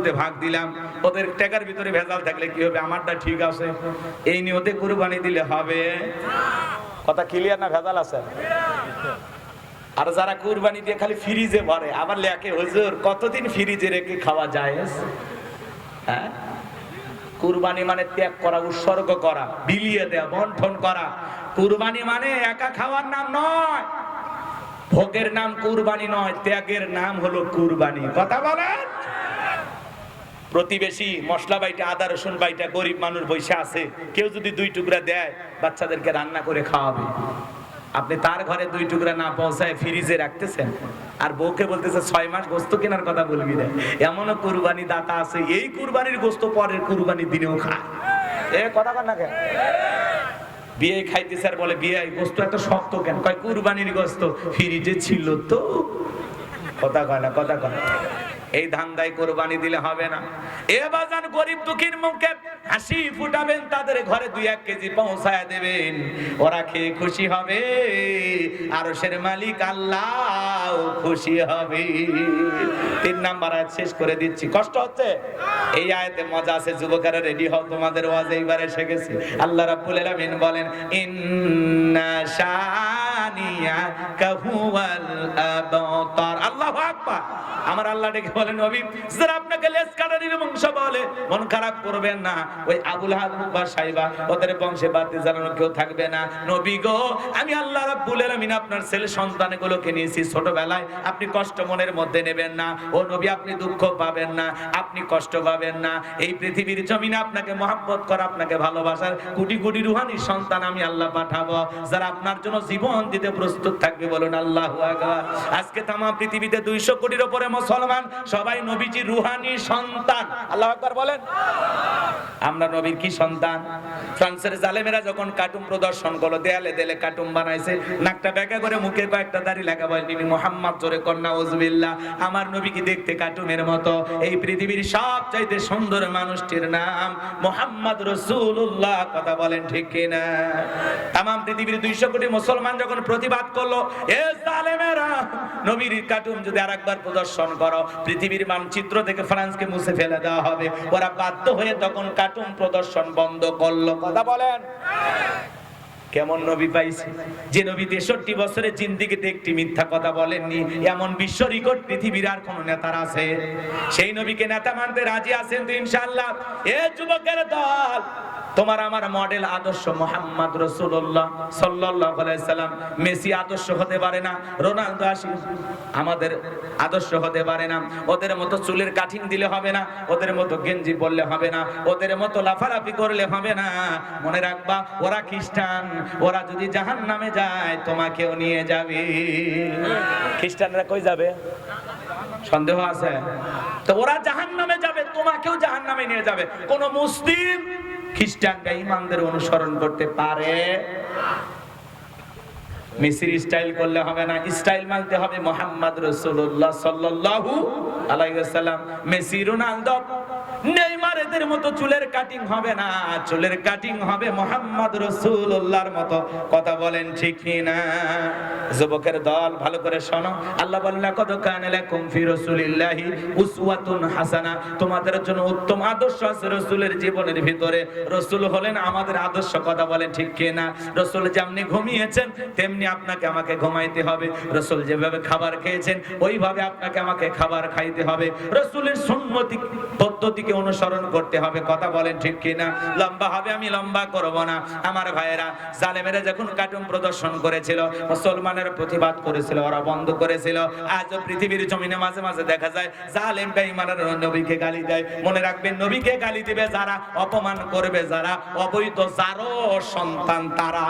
শুরুতে ভাগ দিলাম, ওদের টাকার ভিতরে ভেজাল থাকলে কি হবে, আমারটা ঠিক আছে, এই নিয়তে কুরবানি দিলে হবে? কথা ক্লিয়ার না? ভেজাল আছে? আর যারা কুরবানি দিয়ে খালি ফ্রিজে ভরে, আবার লেখে হুজুর কতদিন ফ্রিজে রেখে খাওয়া যায়? হ্যাঁ, কুরবানি মানে ত্যাগ করা, উৎসর্গ করা, বিলিয়ে দেয়া, বন্টন করা। কুরবানি মানে একা খাওয়ার নাম নয়, ভোগের নাম কুরবানি নয়, ত্যাগের নাম হলো কুরবানি। কথা বলেন। প্রতিবেশী মশলা বাইটা, আদা রসুন বাইটা, গরিব মানুষ বসে আছে, কেউ যদি 2 টুকরা দেয়, বাচ্চাদেরকে রান্না করে খাওয়াবে, আপনি তার ঘরে 2 টুকরা না পৌঁছায় ফ্রিজে রাখতেছেন, আর বউকে বলতেছে 6 মাস গোস্ত কেনার কথা বলবি না। এমনও কুরবানি দাতা আছে, এই কুরবানির গোস্ত পরের কুরবানির দিনেও খায়। কথা কন না কেন? বিয়ে খাইতেছে আর বলে বিয়ে গোস্ত এত শক্ত কেন? কয় কুরবানির গোস্ত ফ্রিজে ছিল তো। কথা কয় না? কথা কয়। এই ধান্দায় কুরবানি দিলে হবে না। এ বাজান, গরিব দুঃখীর মুখে হাসি ফুটাবেন, তাদের ঘরে 2-1 কেজি পৌঁছায় দেবেন, ওরা খেয়ে খুশি হবে, আরশের মালিক আল্লাহ খুশি হবে। 3 নাম্বার আয়াত শেষ করে দিচ্ছি। কষ্ট হচ্ছে? এই আয়াতে মজা আছে, যুবকেরা রেডি হও, তোমাদের ওয়াজ এইবার এসে গেছে। আল্লাহ রাব্বুল আলামিন বলেন, ইন্না শানিয়াকা হুয়াল আবতার। আল্লাহু আকবার। আমার আল্লাহ ডেকে বলেন, নবী যারা আপনাকে লেজ কাটারির বংশ বলে, মন খারাপ করবেন না, ওই আবুল হাব বা সাইবা ওদের বংশে বাতি জ্বালানো কেউ থাকবে না। নবী গো, আমি আল্লাহ রাব্বুল আলামিন আপনার ছেলে সন্তানগুলোকে নিয়েছি ছোটবেলায়, আপনি কষ্ট মনের মধ্যে নেবেন না। ও নবী, আপনি দুঃখ পাবেন না, আপনি কষ্ট পাবেন না। এই পৃথিবীর জমিনে আপনাকে মহব্বত করা, আপনাকে ভালোবাসার কোটি কোটি রুহানি সন্তান আমি আল্লাহ পাঠাবো, যারা আপনার জন্য জীবন দিতে প্রস্তুত থাকবে। বলুন আল্লাহু আকবার। আজকে তাম পৃথিবীতে 200 কোটির উপরে মুসলমান, সবাই নবীজির রুহানি সন্তান। আল্লাহু আকবার বলেন। আমরা নবীর কি সন্তান? ফ্রান্সের জালেমেরা যখন কার্টুন প্রদর্শন করলো, দেয়ালে দেয়ালে কার্টুন বানাইছে, নাকটা বেঁকা করে মুখে কয়েকটা দাড়ি লাগা, বলে নবী মুহাম্মদ, জোরে কন্যা উজবিল্লাহ। আমার নবী কি দেখতে কার্টুনের মতো? এই পৃথিবীর সবচাইতে সুন্দর মানুষটির নাম মুহাম্মদ রাসূলুল্লাহ। কথা বলেন ঠিক কিনা? তাম পৃথিবীর 200 কোটি মুসলমান যখন প্রতিবাদ করলো, এ জালেমেরা, নবীর কার্টুন যদি আরেকবার প্রদর্শন করো, পৃথিবীর মানচিত্র থেকে ফ্রান্সকে মুছে ফেলে দেওয়া হবে, ওরা বাধ্য হয়ে তখন কার্টুন প্রদর্শন বন্ধ করলো। কথা বলেন। কেমন নবী পাইছে, যে নবী 63 বছরের জিন্দেগিতে একটি মিথ্যা কথা বলেননি। এমন বিশ্ব রেকর্ড পৃথিবীর আর কোন নেতার আছে? সেই নবীকে নেতা মানতে রাজি আছেন তো ইনশাআল্লাহ? এ যুবকের দল, তোমার আমার মডেল আদর্শ মুহাম্মদ রাসূলুল্লাহ সাল্লাল্লাহু আলাইহি সাল্লাম। মেসি আদর্শ হতে পারে না, রোনালদো আমাদের আদর্শ হতে পারে না। ওদের মতো চুলের কাটিং দিলে হবে না, ওদের মতো গেঞ্জি পরলে হবে না, ওদের মতো লাফালাফি করলে হবে না। মনে রাখবা, ওরা খ্রিস্টান, ওরা যদি জাহান্নামে যায় তোমাকেও নিয়ে যাবে। খ্রিস্টানরা কই যাবে? সন্দেহ আছে? তো ওরা জাহান্নামে যাবে, তোমাকেও জাহান্নামে নিয়ে যাবে। কোন মুসলিম খ্রিস্টান বেঈমানদের অনুসরণ করতে পারে? মেসির স্টাইল করলে হবে না, স্টাইল মানতে হবে মুহাম্মদ রাসূলুল্লাহ সাল্লাল্লাহু আলাইহি ওয়াসাল্লাম। মেসি, রোনালদো, নেইমার এদের মতো চুলের কাটিং হবে না, চুলের কাটিং হবে মুহাম্মদ রাসূলুল্লাহর মতো। কথা বলেন ঠিক কি না? যুবকের দল, ভালো করে শোনো। আল্লাহ বলেন, লাকাদ কানা লাকুম ফি রাসূলিল্লাহি উসওয়াতুন হাসানাহ। তোমাদের জন্য উত্তম আদর্শ আছে রাসূলের জীবনের ভিতরে। রাসূল হলেন আমাদের আদর্শ। কথা বলেন ঠিক কি না? রাসূল যেমনি ঘুমিয়েছেন তেমনি আপনাকে আমাকে ঘুমাইতে হবে। রাসূল যেভাবে খাবার খেয়েছেন ওইভাবে আপনাকে আমাকে খাবার খাইতে হবে। রাসূলের সুন্নতি পদ্ধতিকে অনুসরণ করতে হবে। কথা বলেন ঠিক কি না? লম্বা হবে, আমি লম্বা করব না। আমার ভাইয়েরা, জালেমেরা যখন কার্টুন প্রদর্শন করেছিল, মুসলমানের প্রতিবাদ করেছিল, ওরা বন্ধ করেছিল। আজও পৃথিবীর জমিনে মাঝে মাঝে দেখা যায় জালেম বেঈমানরা নবীকে গালি দেয়। মনে রাখবেন, নবীকে গালি দিবে যারা, অপমান করবে যারা, অবৈধ যারও সন্তান তারা।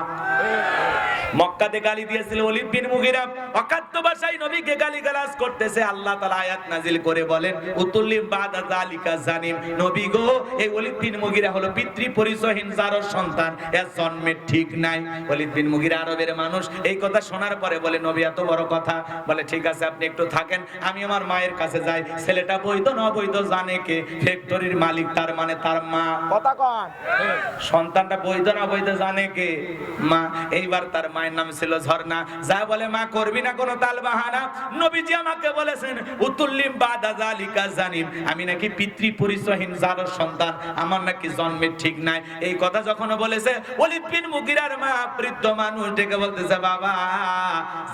মক্কাতে গালি দিয়েছিল ওলীদ বিন মুগীরা, অকাট্য ভাষায় নবীকে গালিগালাজ করতেছে। আল্লাহ তাআলা আয়াত নাজিল করে বলেন, উতুল্লি বাদা যালিকা জানিম। নবী গো, এই ওলীদ বিন মুগিরা হলো পিতৃ পরিচয়হীন জারর সন্তান, এর জন্মের ঠিক নাই। ওলীদ বিন মুগিরা আরবের মানুষ। এই কথা শোনার পরে বলে, নবী এত বড় কথা, বলে ঠিক আছে আপনি একটু থাকেন, আমি আমার মায়ের কাছে যাই। ছেলেটা বৈধ না অবৈধ জানে কে? ফ্যাক্টরির মালিক, তার মানে তার মা। কথা কন, সন্তানটা বৈধ না অবৈধ জানে কে? মা। এইবার তার মায়ের নাম ছিল ঝর্ণা। যা বলে, মা করবি না কোনো তাল বাহানা, নবীজি আমাকে বলেছেন উতুল্লিম বাদা জালিকা জানিম, আমি নাকি পিতৃ পরিচয়হীন জারর সন্তান, আমার নাকি জন্মের ঠিক নাই। এই কথা যখন বলেছে, ওলীদ বিন মুগিরার মা বৃদ্ধ মানুষ ডেকে বলতেছে, বাবা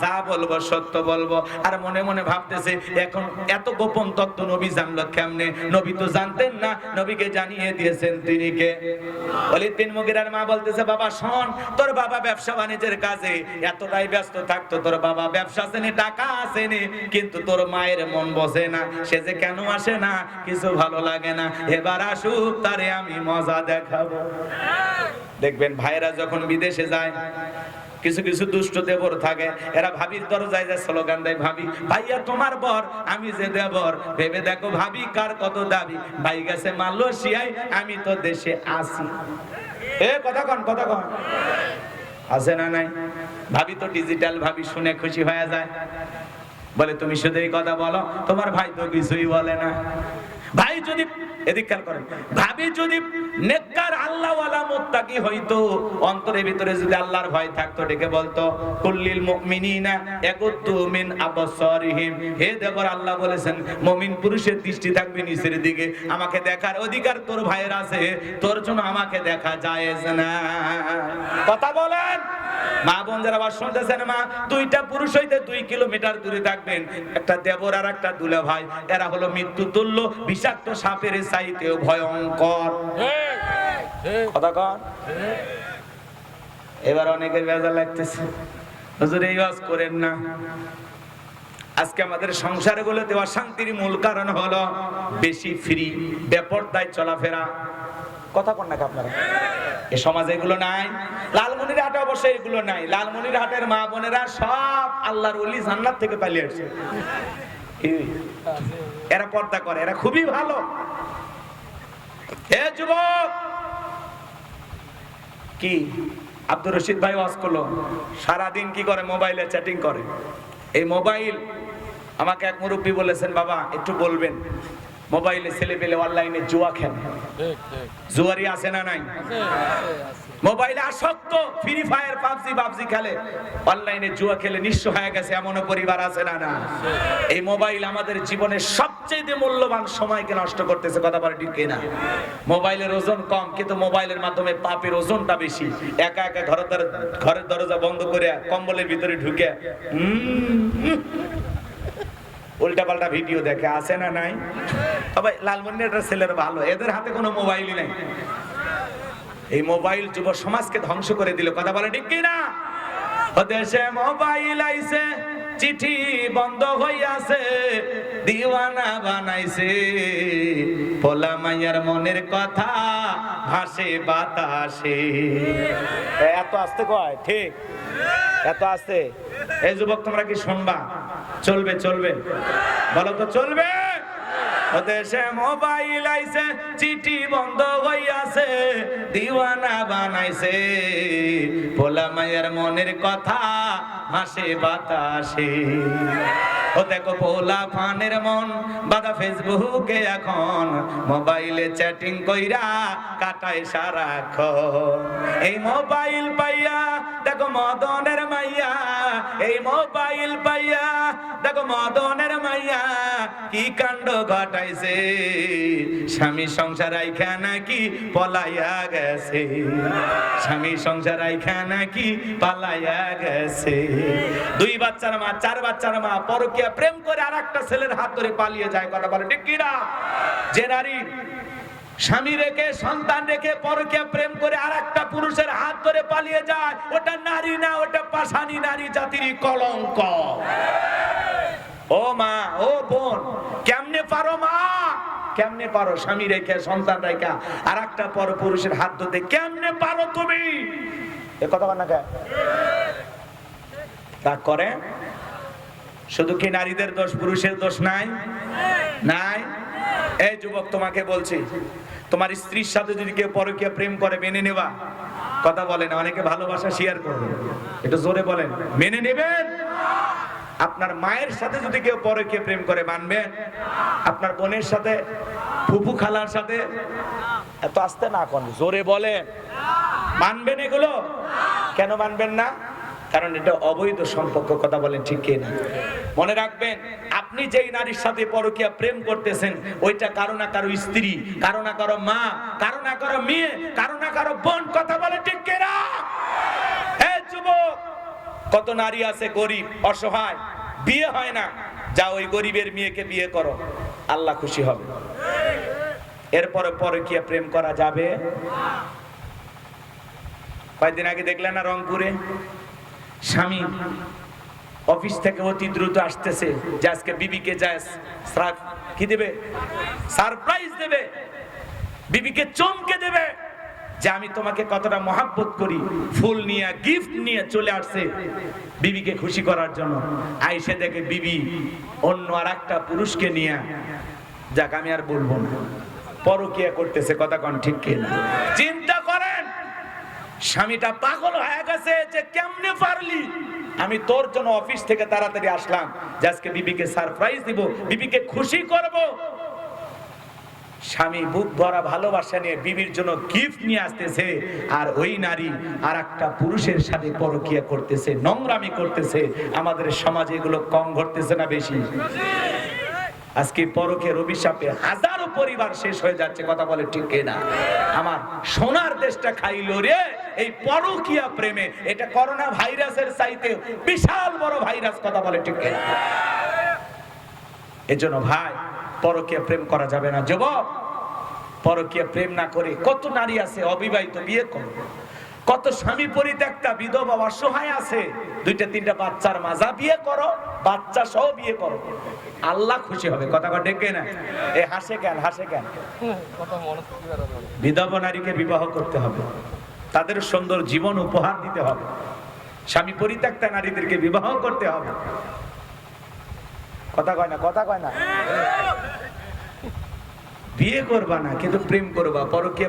যা বলবো সত্য বলবো। আর মনে মনে ভাবতেছে, এখন এত গোপন তত্ত্ব নবী জানলো কেমনে? নবী তো জানতেন না, নবীকে জানিয়ে দিয়েছেন তিনি কে? ওলীদ বিন মুগিরার মা বলতেছে, বাবা শোন, তোর বাবা ব্যবসা বাণিজ্যের কাজে এতটাই ব্যস্ত থাকতো, তোর বাবা ব্যবসা আসেনি, টাকা আসেনি, কিন্তু তোর মায়ের মন বসে না। সে যে কেন আসে না, কিছু ভালো লাগে না, এবার আসুক, তারে আমি মজা দেখাবো। দেখবেন ভাইরা যখন বিদেশে যায়, কিছু কিছু দুষ্ট দেবর থাকে, এরা ভাবির দরজায় যায় স্লোগান দেয়, ভাবি ভাইয়া তোমার বর, আমি যে দেবর, ভেবে দেখো ভাবি কার কত দাবি, ভাই গেছে মালয়েশিয়ায়, আমি তো দেশে আসি। এ কথা কন, কথা কন, আছে না নাই? ভাবি তো ডিজিটাল, ভাবি শুনে খুশি হয়ে যায়, বলে তুমি শুধু এই কথা বলো, তোমার ভাই তো কিছুই বলে না। ভাই যদি এদিক খেয়াল করেন, ভাবি যদি নেককার আল্লাহওয়ালা মুত্তাকি হইতো, অন্তরের ভিতরে যদি আল্লাহর ভয় থাকতো, ডেকে বলতো কুল্লিল মুমিনিনা ইয়াগুদ্দু মিন আবসারিহিম, হে দেবর আল্লাহ বলেছেন মুমিন পুরুষের দৃষ্টি থাকবে নিচের দিকে, আমাকে দেখার অধিকার তোর ভাইয়ের আছে, তোর জন্য আমাকে দেখা জায়েজ না। কথা বলেন মা বোন যারা আবার শুনতেছেন, মা দুইটা পুরুষ হইতে 2 কিলোমিটার দূরে থাকবেন, একটা দেবর আর একটা দুলা ভাই, এরা হলো মৃত্যু তুল্য, বিষাক্ত সাপের চাইতেও ভয়ঙ্কর। কথা কন। এবার অনেকের বেজা লাগতেছে, হুজুর এই ওয়াজ করেন না। আজকে আমাদের সংসারগুলোতে অশান্তির মূল কারণ হলো বেশি ফ্রি, বেপরদায় চলাফেরা। কথা কন না আপনারা? এই সমাজে এগুলো নাই। লালমনির হাটে অবশ্যই এগুলো নাই। লালমনির হাটের মা বোনেরা সব আল্লাহর ওলি, জান্নাত থেকে পালিয়ে আসছে। এরা পর্দা করে, এরা খুবই ভালো। হে যুবক, কি আব্দুর রশিদ ভাই ওয়াজ করলো, সারাদিন কি করে? মোবাইলে চ্যাটিং করে। এই মোবাইল, আমাকে এক মুরব্বী বলেছেন, বাবা একটু বলবেন, মোবাইলে ছেলে পেলে অনলাইনে জুয়া খেলে, জুয়ারি আছে না নাই? মোবাইলে আসক্ত, ফ্রি ফায়ার, পাবজি খেলে, অনলাইনে জুয়া খেলে নিঃস্ব হয়ে গেছে, এমনও পরিবার আছে না না? এই মোবাইল আমাদের জীবনের সবচেয়ে মূল্যবান সময়কে নষ্ট করতেছে। কথা বলে ঠিক কিনা? মোবাইলের ওজন কম, কিন্তু মোবাইলের মাধ্যমে পাপের ওজনটা বেশি। একা একা ঘরের দরজা বন্ধ করে কম্বলের ভিতরে ঢুকে উল্টা পাল্টা ভিডিও দেখে, আছে না নাই? তবে লালমনিরহাটের ছেলের ভালো, এদের হাতে কোনো মোবাইলই নাই। এই মোবাইল যুব সমাজকে ধ্বংস করে দিল। কথা বলে ঠিক কিনা? দেশে মোবাইল আইছে, চিঠি বন্ধ হইয়াছে, দিওয়ানা বানাইছে, পোলা মাইয়ার মনের কথা ভাসে বাতাসে। এত আস্তে কয়, ঠিক এত আস্তে? এই যুবক তোমরা কি শুনবা? চলবে চলবে, বলো তো চলবে? দেশে মোবাইল আইছে, চিঠি বন্ধ হইয়াছে, দিওয়ানা বানাইছে, পোলা মায়ের মনের কথা হাসে বাতাসে। ও দেখো পোলা ফানের মন বাদা ফেসবুকে এখন, মোবাইলে চ্যাটিং কইরা কাটায় সারাক্ষণ। এই মোবাইল পাইয়া দেখো মদনের মাইয়া, এই মোবাইল পাইয়া দেখো মদনের মাইয়া কি কাণ্ড ঘটাইছে, স্বামী সংসার আইখা নাকি পলাইয়া গেছে, স্বামী সংসার আইখা নাকি পালাইয়া গেছে। 2 বাচ্চার মা, 4 বাচ্চার মা পরকীয়া প্রেম করে আরেকটা ছেলের হাত ধরে পালিয়ে যায়। কথা বলে ঠিক কিনা? যে নারী স্বামী রেখে, সন্তান রেখে পরকীয়া প্রেম করে আরেকটা পুরুষের হাত ধরে পালিয়ে যায়, ওটা নারী না, ওটা পাষাণী নারী জাতির কলঙ্ক। ও মা, ও বোন, কেমনে পারো মা? কেমনে পারো স্বামী রেখে, সন্তান রেখে আরেকটা পর পুরুষের হাত ধরতে? কেমনে পারো তুমি? এ কথা বল না কে? তা করে শুধু কি নারীদের দোষ, পুরুষের দোষ নাই? নাই? এই যুবক তোমাকে বলছি, তোমার স্ত্রীর সাথে যদি কেউ পরকীয়া প্রেম করে মেনে নেবা? কথা বলেন, অনেকে ভালোবাসা শেয়ার করবে, একটু জোরে বলেন, মেনে নেবেন? আপনার মায়ের সাথে যদি কেউ পরকীয়া প্রেম করে মানবেন? আপনার বোনের সাথে, ফুফু খালার সাথে, এত আস্তে না কোন, জোরে বলেন, মানবেন এগুলো? কেন মানবেন না? কারণ এটা অবৈধ সম্পর্ক। কথা বলেন ঠিক কি না? মনে রাখবেন, আপনি যেই নারীর সাথে পরকীয়া প্রেম করতেছেন ওইটা কারো না কারো স্ত্রী, কারো না কারো মা, কারো না কারো মেয়ে, কারো না কারো বোন। কথা বলেন ঠিক কি না? এই যুবক, কত নারী আছে গরিব, অসহায়, বিয়ে হয় না, যা ওই গরিবের মেয়েকে বিয়ে করো, আল্লাহ খুশি হবে। এরপরে পরকীয়া প্রেম করা যাবে? কয়েকদিন আগে দেখলেন না রংপুরে, স্বামী অফিস থেকে অতি দ্রুত আসতেছে যে আজকে বিবিকে যায় কি দেবে, সারপ্রাইজ দেবে, বিবিকে চমকে দেবে যে আমি তোমাকে কতটা মহাব্বত করি। ফুল নিয়ে, গিফট নিয়ে চলে আসছে বিবিকে খুশি করার জন্য। আইসে দেখে বিবি অন্য আর একটা পুরুষকে নিয়ে, যাক আমি আর বলবো না, পরকীয়া করতেছে। কথা কোন ঠিক কিনা? চিন্তা করেন, স্বামীটা পাগল হয়ে গেছে যে কেমনে পারলি, আমি তোর জন্য অফিস থেকে তাড়াতাড়ি আসলাম যে আজকে বিবিকে সারপ্রাইজ দিব, বিবিকে খুশি করব। স্বামী বুক ভরা ভালোবাসা নিয়ে বিবির জন্য গিফট নিয়ে আসতেছে, আর ওই নারী আর একটা পুরুষের সাথে পরকীয়া করতেছে, নোংরামি করতেছে। আমাদের সমাজে এগুলো কম ঘটতেছে না বেশি? আজকে পরকের অভিশাপে হাজারো পরিবার শেষ হয়ে যাচ্ছে। কথা বলে ঠিক কিনা? আমার সোনার দেশটা খাইলো রে এই পরকীয়া প্রেমে। এটা করোনা ভাইরাসের চাইতে বিশাল বড় ভাইরাস। কথা বলে ঠিক কিনা? এজন্য ভাই, পরকীয়া প্রেম করা যাবে না। যুবক, পরকীয়া প্রেম না করে কত নারী আছে অবিবাহিত, বিয়ে করো। কত স্বামী পরিত্যক্তা বিধবা অসহায় আছে, দুইটা তিনটা বাচ্চার মাজা, বিয়ে করো, বাচ্চা সহ বিয়ে করো, আল্লাহ খুশি হবে। কথা ডেকে না, এ হাসে কেন, হাসে কেন? বিধবা নারীকে বিবাহ করতে হবে, তাদের সুন্দর জীবন উপহার দিতে হবে, স্বামী পরিত্যক্তা নারীদেরকে বিবাহ করতে হবে। কথা কয় না, কথা কয় না। বিয়ে করবা না কিন্তু প্রেম করবা, পরকীয়া